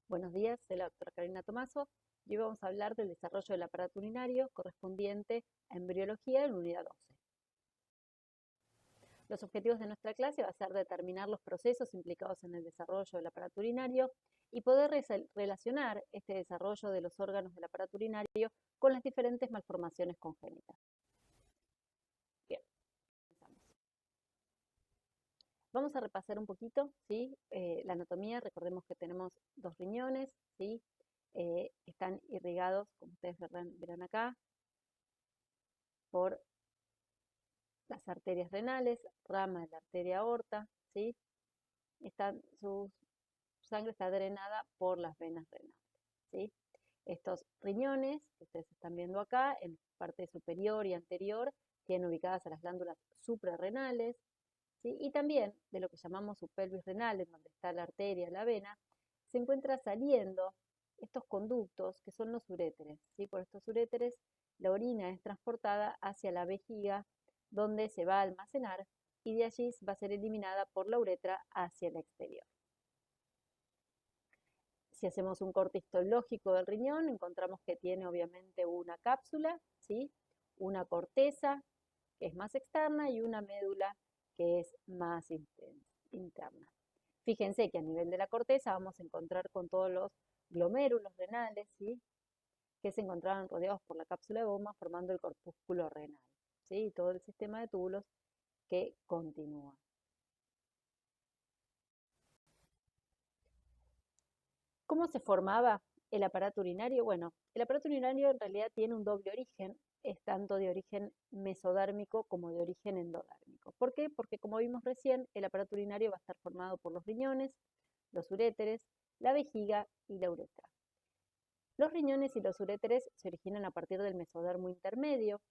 Buenos días, soy la doctora Karina Tomaso y hoy vamos a hablar del desarrollo del aparato urinario correspondiente a embriología en unidad 12. Los objetivos de nuestra clase va a ser determinar los procesos implicados en el desarrollo del aparato urinario y poder relacionar este desarrollo de los órganos del aparato urinario con las diferentes malformaciones congénitas. Bien, empezamos. Vamos a repasar un poquito, ¿sí? La anatomía. Recordemos que tenemos dos riñones, ¿sí? Están irrigados, como ustedes verán acá, por las arterias renales, rama de la arteria aorta, ¿sí? Su sangre está drenada por las venas renales, ¿sí? Estos riñones, que ustedes están viendo acá, en parte superior y anterior, tienen ubicadas a las glándulas suprarrenales, ¿sí? Y también de lo que llamamos subpelvis renal, en donde está la arteria, la vena, se encuentra saliendo estos conductos que son los uréteres, ¿sí? Por estos uréteres la orina es transportada hacia la vejiga, donde se va a almacenar y de allí va a ser eliminada por la uretra hacia el exterior. Si hacemos un corte histológico del riñón, encontramos que tiene obviamente una cápsula, ¿sí? Una corteza, que es más externa, y una médula, que es más interna. Fíjense que a nivel de la corteza vamos a encontrar con todos los glomérulos renales, ¿sí? Que se encontraban rodeados por la cápsula de Bowman formando el corpúsculo renal, ¿sí? Y todo el sistema de túbulos que continúa. ¿Cómo se formaba el aparato urinario? Bueno, el aparato urinario en realidad tiene un doble origen, es tanto de origen mesodérmico como de origen endodérmico. ¿Por qué? Porque como vimos recién, el aparato urinario va a estar formado por los riñones, los uréteres, la vejiga y la uretra. Los riñones y los uréteres se originan a partir del mesodermo intermedio.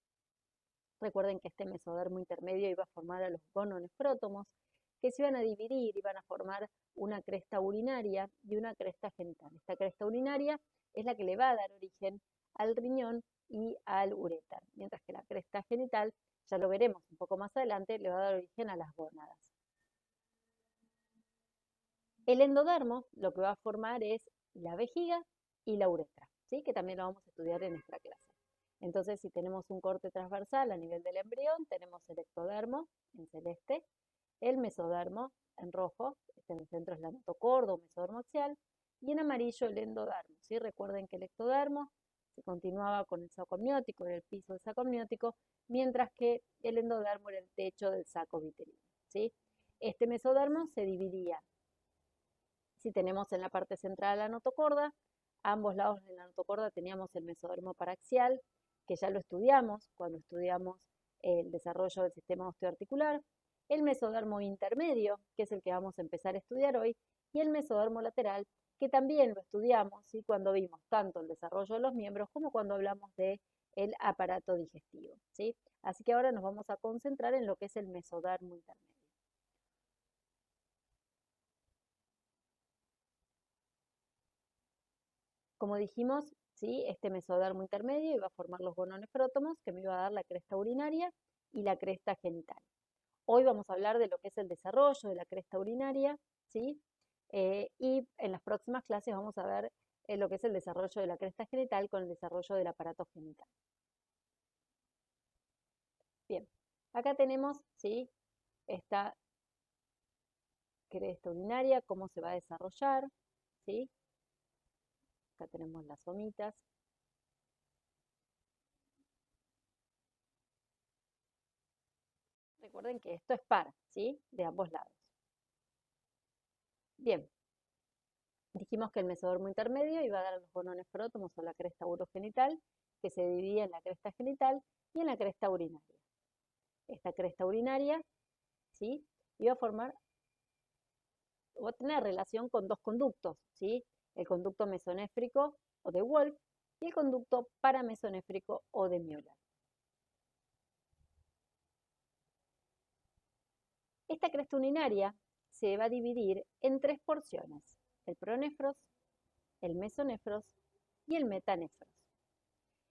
Recuerden que este mesodermo intermedio iba a formar a los gononefrótomos, que se iban a dividir, iban a formar una cresta urinaria y una cresta genital. Esta cresta urinaria es la que le va a dar origen al riñón y al uréter, mientras que la cresta genital, ya lo veremos un poco más adelante, le va a dar origen a las gónadas. El endodermo lo que va a formar es la vejiga y la uretra, ¿sí? Que también lo vamos a estudiar en nuestra clase. Entonces, si tenemos un corte transversal a nivel del embrión, tenemos el ectodermo en celeste, el mesodermo en rojo, en el centro es la notocorda o mesodermo axial, y en amarillo el endodermo, ¿sí? Recuerden que el ectodermo se continuaba con el saco amniótico, era el piso del saco amniótico, mientras que el endodermo era el techo del saco vitelino, ¿sí? Este mesodermo se dividía. Si tenemos en la parte central la notocorda, a ambos lados de la notocorda teníamos el mesodermo paraxial, que ya lo estudiamos cuando estudiamos el desarrollo del sistema osteoarticular, el mesodermo intermedio, que es el que vamos a empezar a estudiar hoy, y el mesodermo lateral, que también lo estudiamos, ¿sí? Cuando vimos tanto el desarrollo de los miembros como cuando hablamos del aparato digestivo, ¿sí? Así que ahora nos vamos a concentrar en lo que es el mesodermo intermedio. Como dijimos, ¿sí? Este mesodermo intermedio iba a formar los gononefrótomos, que me iba a dar la cresta urinaria y la cresta genital. Hoy vamos a hablar de lo que es el desarrollo de la cresta urinaria, ¿sí? Y en las próximas clases vamos a ver lo que es el desarrollo de la cresta genital con el desarrollo del aparato genital. Bien, acá tenemos, ¿sí? Esta cresta urinaria, cómo se va a desarrollar, ¿sí? Acá tenemos las somitas. Recuerden que esto es par, ¿sí? De ambos lados. Bien, dijimos que el mesodermo intermedio iba a dar a los gononefrótomos o la cresta urogenital, que se dividía en la cresta genital y en la cresta urinaria. Esta cresta urinaria, ¿sí? Iba a formar o a tener relación con dos conductos, ¿sí? El conducto mesonéfrico o de Wolff y el conducto paramesonéfrico o de Müller. Esta cresta urinaria se va a dividir en tres porciones: el pronefros, el mesonefros y el metanefros.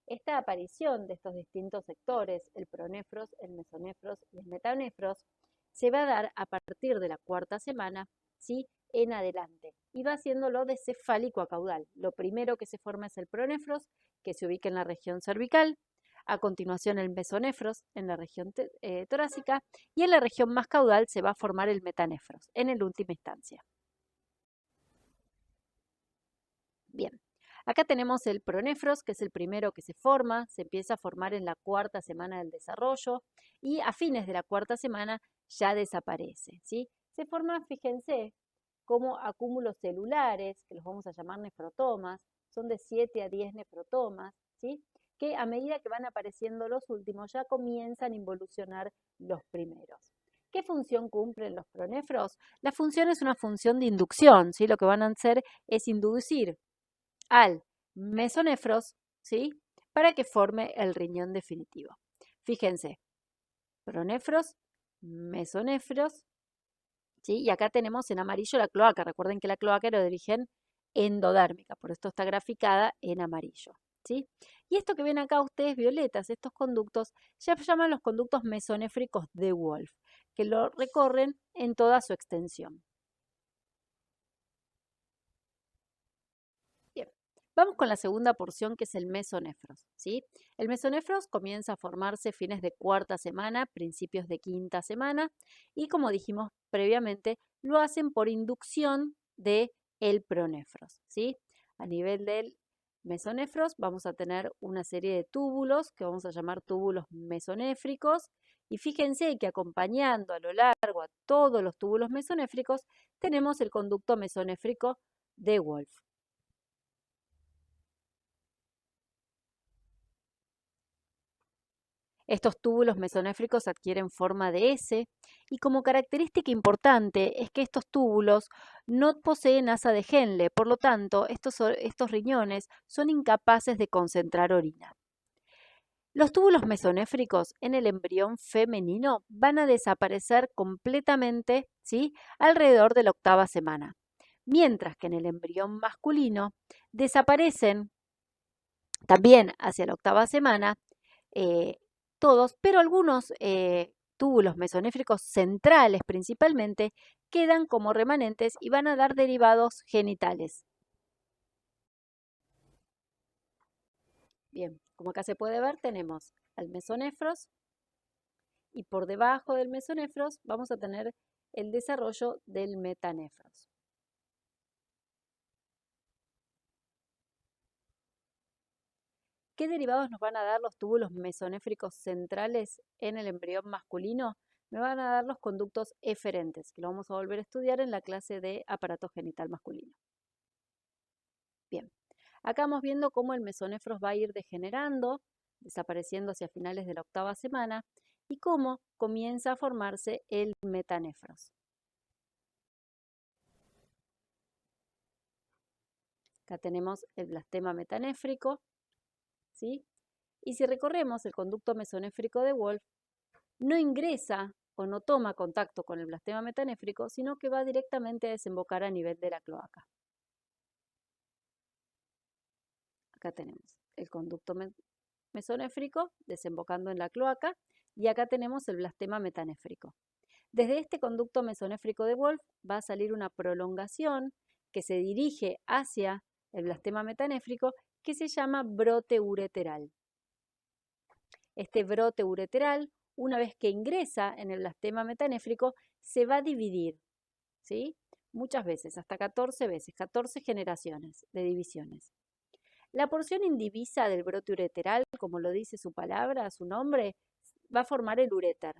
Esta aparición de estos distintos sectores, el pronefros, el mesonefros y el metanefros, se va a dar a partir de la cuarta semana, ¿sí? en adelante y va haciéndolo de cefálico a caudal. Lo primero que se forma es el pronefros, que se ubica en la región cervical. A continuación el mesonefros en la región torácica y en la región más caudal se va a formar el metanefros en la última instancia. Bien, acá tenemos el pronefros, que es el primero que se forma, se empieza a formar en la cuarta semana del desarrollo y a fines de la cuarta semana ya desaparece, ¿sí? Se forma, fíjense, como acúmulos celulares, que los vamos a llamar nefrotomas, son de 7 a 10 nefrotomas, ¿sí? Que a medida que van apareciendo los últimos ya comienzan a involucionar los primeros. ¿Qué función cumplen los pronefros? La función es una función de inducción, ¿sí? Lo que van a hacer es inducir al mesonefros, ¿sí? Para que forme el riñón definitivo. Fíjense, pronefros, mesonefros, ¿sí? Y acá tenemos en amarillo la cloaca. Recuerden que la cloaca era de origen endodérmica, por esto está graficada en amarillo, ¿sí? Y esto que ven acá ustedes violetas, estos conductos, ya se llaman los conductos mesonéfricos de Wolf, que lo recorren en toda su extensión. Bien, vamos con la segunda porción que es el mesonefros, ¿sí? El mesonefros comienza a formarse fines de cuarta semana, principios de quinta semana y como dijimos previamente, lo hacen por inducción de el pronefros, ¿sí? A nivel del mesonefros vamos a tener una serie de túbulos que vamos a llamar túbulos mesonéfricos y fíjense que acompañando a lo largo a todos los túbulos mesonéfricos tenemos el conducto mesonéfrico de Wolf. Estos túbulos mesonéfricos adquieren forma de S y como característica importante es que estos túbulos no poseen asa de Henle, por lo tanto estos riñones son incapaces de concentrar orina. Los túbulos mesonéfricos en el embrión femenino van a desaparecer completamente, ¿sí? Alrededor de la octava semana, mientras que en el embrión masculino desaparecen también hacia la octava semana todos, pero algunos túbulos mesonéfricos centrales principalmente quedan como remanentes y van a dar derivados genitales. Bien, como acá se puede ver, tenemos al mesonefros y por debajo del mesonefros vamos a tener el desarrollo del metanefros. ¿Qué derivados nos van a dar los túbulos mesonéfricos centrales en el embrión masculino? Me van a dar los conductos eferentes, que lo vamos a volver a estudiar en la clase de aparato genital masculino. Bien, acá vamos viendo cómo el mesonefros va a ir degenerando, desapareciendo hacia finales de la octava semana, y cómo comienza a formarse el metanefros. Acá tenemos el blastema metanéfrico, ¿sí? Y si recorremos el conducto mesonéfrico de Wolf, no ingresa o no toma contacto con el blastema metanéfrico, sino que va directamente a desembocar a nivel de la cloaca. Acá tenemos el conducto mesonéfrico desembocando en la cloaca y acá tenemos el blastema metanéfrico. Desde este conducto mesonéfrico de Wolf va a salir una prolongación que se dirige hacia el blastema metanéfrico que se llama brote ureteral. Este brote ureteral, una vez que ingresa en el blastema metanéfrico, se va a dividir, ¿sí? Muchas veces, hasta 14 veces, 14 generaciones de divisiones. La porción indivisa del brote ureteral, como lo dice su palabra, su nombre, va a formar el uréter.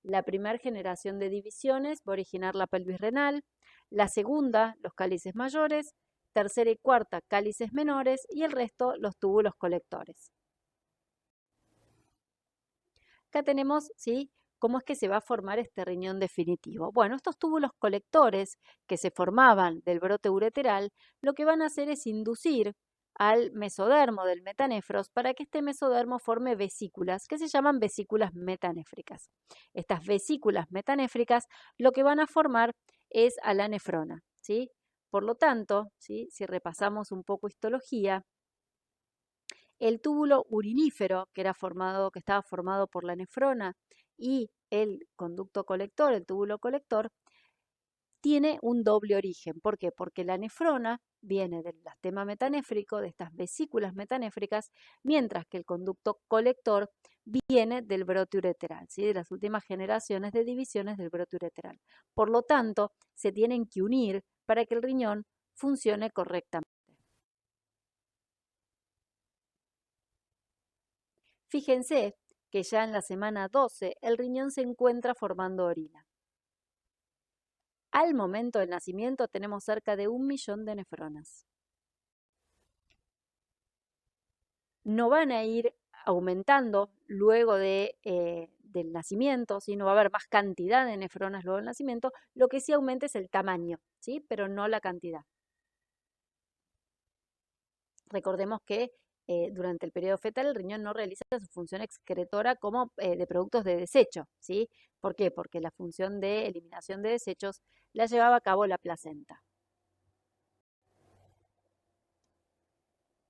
La primera generación de divisiones va a originar la pelvis renal, la segunda, los cálices mayores, tercera y cuarta, cálices menores y el resto, los túbulos colectores. Acá tenemos, ¿sí?, cómo es que se va a formar este riñón definitivo. Bueno, estos túbulos colectores que se formaban del brote ureteral, lo que van a hacer es inducir al mesodermo del metanefros para que este mesodermo forme vesículas que se llaman vesículas metanéfricas. Estas vesículas metanéfricas lo que van a formar es a la nefrona, ¿sí? Por lo tanto, ¿sí?, si repasamos un poco histología, el túbulo urinífero, que estaba formado por la nefrona, y el conducto colector, el túbulo colector, tiene un doble origen. ¿Por qué? Porque la nefrona viene del elastema metanéfrico, de estas vesículas metanéfricas, mientras que el conducto colector viene del brote ureteral, ¿sí? De las últimas generaciones de divisiones del brote ureteral. Por lo tanto, se tienen que unir para que el riñón funcione correctamente. Fíjense que ya en la semana 12 el riñón se encuentra formando orina. Al momento del nacimiento tenemos cerca de 1 millón de nefronas. No van a ir aumentando luego del nacimiento, ¿sí? No va a haber más cantidad de nefronas luego del nacimiento, lo que sí aumenta es el tamaño, ¿sí? Pero no la cantidad. Recordemos que durante el periodo fetal el riñón no realiza su función excretora como de productos de desecho, ¿sí? ¿Por qué? Porque la función de eliminación de desechos la llevaba a cabo la placenta.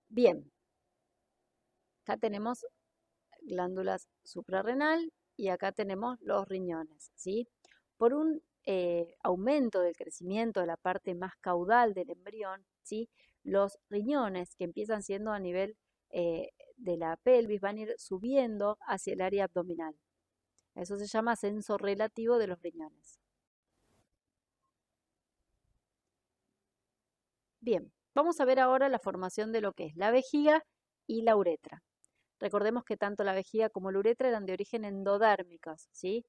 Bien, acá tenemos glándulas suprarrenal y acá tenemos los riñones, ¿sí? Por un aumento del crecimiento de la parte más caudal del embrión, ¿sí? Los riñones que empiezan siendo a nivel de la pelvis van a ir subiendo hacia el área abdominal. Eso se llama ascenso relativo de los riñones. Bien, vamos a ver ahora la formación de lo que es la vejiga y la uretra. Recordemos que tanto la vejiga como la uretra eran de origen endodérmicos, ¿sí?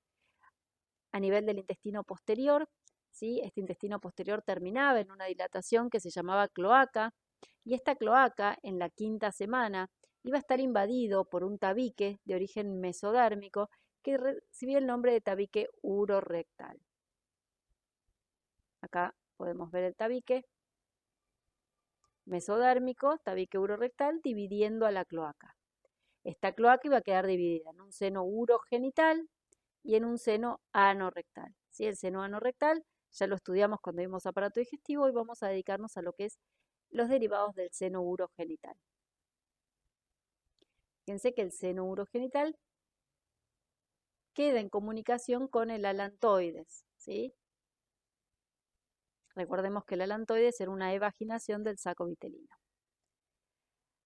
A nivel del intestino posterior, ¿sí? Este intestino posterior terminaba en una dilatación que se llamaba cloaca, y esta cloaca en la quinta semana iba a estar invadido por un tabique de origen mesodérmico que recibía el nombre de tabique urorectal. Acá podemos ver el tabique mesodérmico, tabique urorectal, dividiendo a la cloaca. Esta cloaca iba a quedar dividida en un seno urogenital y en un seno anorrectal. ¿Sí? El seno anorrectal ya lo estudiamos cuando vimos aparato digestivo y vamos a dedicarnos a lo que es los derivados del seno urogenital. Fíjense que el seno urogenital queda en comunicación con el alantoides, ¿sí? Recordemos que el alantoides era una evaginación del saco vitelino.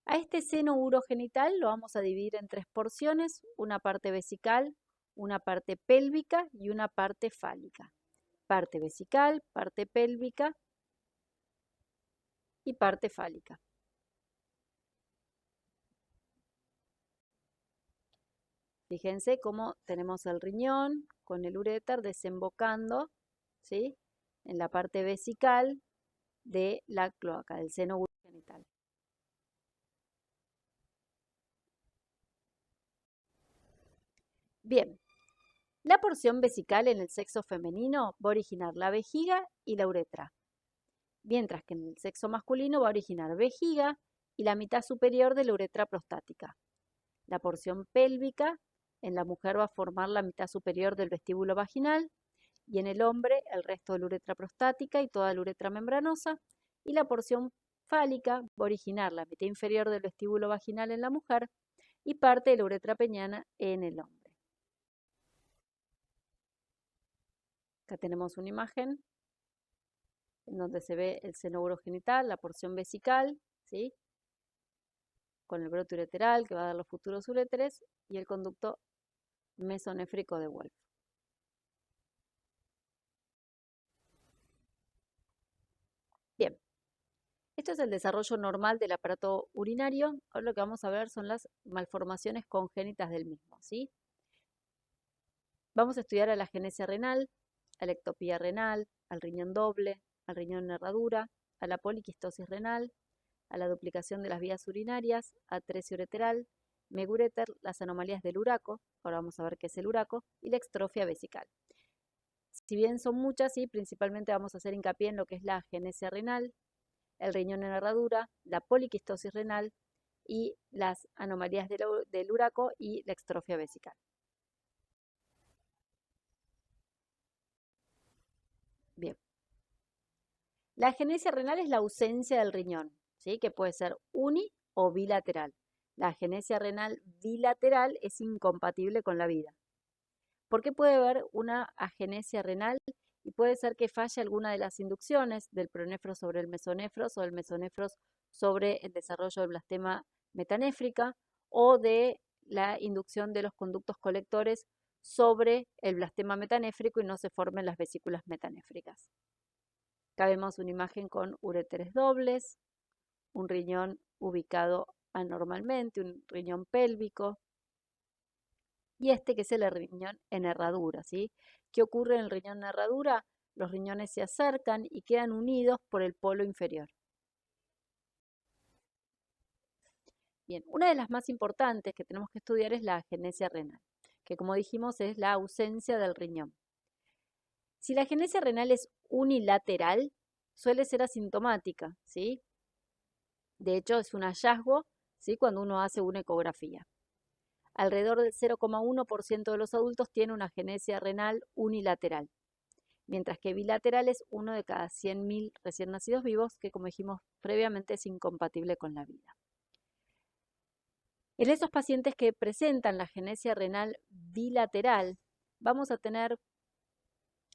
A este seno urogenital lo vamos a dividir en 3 porciones, una parte vesical, una parte pélvica y una parte fálica. Parte vesical, parte pélvica y parte fálica. Fíjense cómo tenemos el riñón con el uréter desembocando, ¿sí? En la parte vesical de la cloaca, del seno urogenital. Bien, la porción vesical en el sexo femenino va a originar la vejiga y la uretra, mientras que en el sexo masculino va a originar vejiga y la mitad superior de la uretra prostática. La porción pélvica en la mujer va a formar la mitad superior del vestíbulo vaginal y en el hombre el resto de la uretra prostática y toda la uretra membranosa, y la porción fálica va a originar la mitad inferior del vestíbulo vaginal en la mujer y parte de la uretra peniana en el hombre. Acá tenemos una imagen en donde se ve el seno urogenital, la porción vesical, ¿sí? Con el brote ureteral que va a dar los futuros uréteres y el conducto mesonéfrico de Wolff. Bien, esto es el desarrollo normal del aparato urinario. Ahora lo que vamos a ver son las malformaciones congénitas del mismo, ¿sí? Vamos a estudiar a la agenesia renal, a la ectopía renal, al riñón doble, al riñón en herradura, a la poliquistosis renal, a la duplicación de las vías urinarias, atresia ureteral, megureter, las anomalías del uraco, ahora vamos a ver qué es el uraco, y la extrofia vesical. Si bien son muchas, sí, principalmente vamos a hacer hincapié en lo que es la agenesia renal, el riñón en herradura, la poliquistosis renal y las anomalías del uraco y la extrofia vesical. Bien. La agenesia renal es la ausencia del riñón, ¿sí? Que puede ser uni o bilateral. La agenesia renal bilateral es incompatible con la vida. ¿Por qué puede haber una agenesia renal y puede ser que falle alguna de las inducciones del pronéfros sobre el mesonefros o del mesonefros sobre el desarrollo del blastema metanéfrica o de la inducción de los conductos colectores sobre el blastema metanéfrico y no se formen las vesículas metanéfricas. Acá vemos una imagen con uréteres dobles, un riñón ubicado anormalmente, un riñón pélvico, y este que es el riñón en herradura, ¿sí? ¿Qué ocurre en el riñón en herradura? Los riñones se acercan y quedan unidos por el polo inferior. Bien, una de las más importantes que tenemos que estudiar es la agenesia renal, que como dijimos es la ausencia del riñón. Si la agenesia renal es unilateral, suele ser asintomática, ¿sí? De hecho, es un hallazgo, ¿sí? Cuando uno hace una ecografía. Alrededor del 0,1% de los adultos tiene una agenesia renal unilateral, mientras que bilateral es uno de cada 100.000 recién nacidos vivos, que como dijimos previamente es incompatible con la vida. En esos pacientes que presentan la agenesia renal bilateral, vamos a tener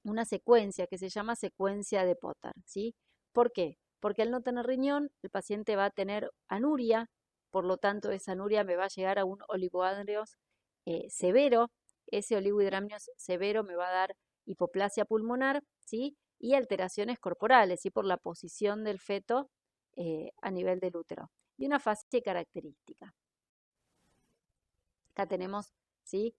una secuencia que se llama secuencia de Potter, ¿sí? ¿Por qué? Porque al no tener riñón, el paciente va a tener anuria, por lo tanto esa anuria me va a llegar a un oligohidramnios severo, ese oligohidramnios severo me va a dar hipoplasia pulmonar, ¿sí? Y alteraciones corporales, ¿sí? Por la posición del feto a nivel del útero. Y una fase característica. Acá tenemos, ¿sí?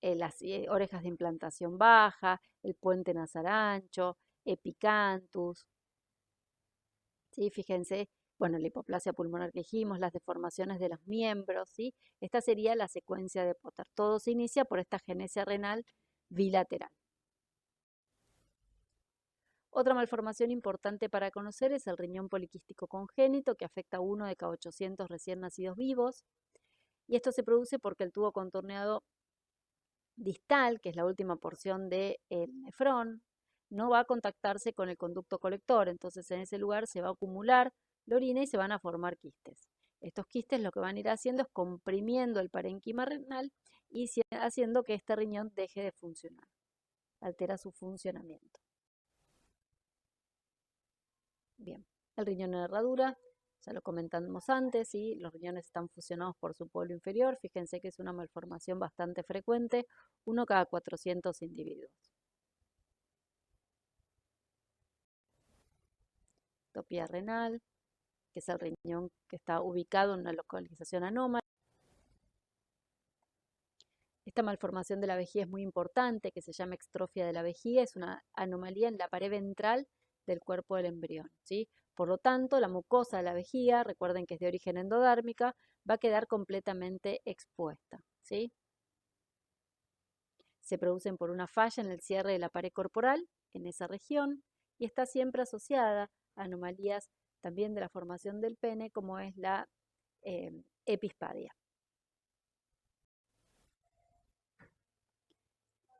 Las orejas de implantación baja, el puente nasal ancho, epicanthus, ¿sí? Fíjense, bueno, la hipoplasia pulmonar que dijimos, las deformaciones de los miembros, ¿sí? Esta sería la secuencia de Potter. Todo se inicia por esta agenesia renal bilateral. Otra malformación importante para conocer es el riñón poliquístico congénito, que afecta a 1 de cada 800 recién nacidos vivos. Y esto se produce porque el tubo contorneado distal, que es la última porción del nefrón, no va a contactarse con el conducto colector, entonces en ese lugar se va a acumular la orina y se van a formar quistes. Estos quistes lo que van a ir haciendo es comprimiendo el parénquima renal y haciendo que este riñón deje de funcionar, altera su funcionamiento. Bien, el riñón en herradura, ya lo comentamos antes, ¿sí? Los riñones están fusionados por su polo inferior, fíjense que es una malformación bastante frecuente, 1 cada 400 individuos. Ectopía renal, que es el riñón que está ubicado en una localización anómala. Esta malformación de la vejiga es muy importante, que se llama extrofia de la vejiga, es una anomalía en la pared ventral del cuerpo del embrión, ¿sí? Por lo tanto, la mucosa de la vejiga, recuerden que es de origen endodérmica, va a quedar completamente expuesta, ¿sí? Se producen por una falla en el cierre de la pared corporal en esa región y está siempre asociada a anomalías también de la formación del pene, como es la epispadia.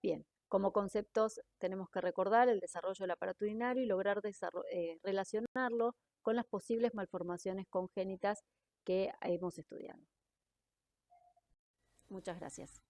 Bien, como conceptos tenemos que recordar el desarrollo del aparato urinario y lograr relacionarlo con las posibles malformaciones congénitas que hemos estudiado. Muchas gracias.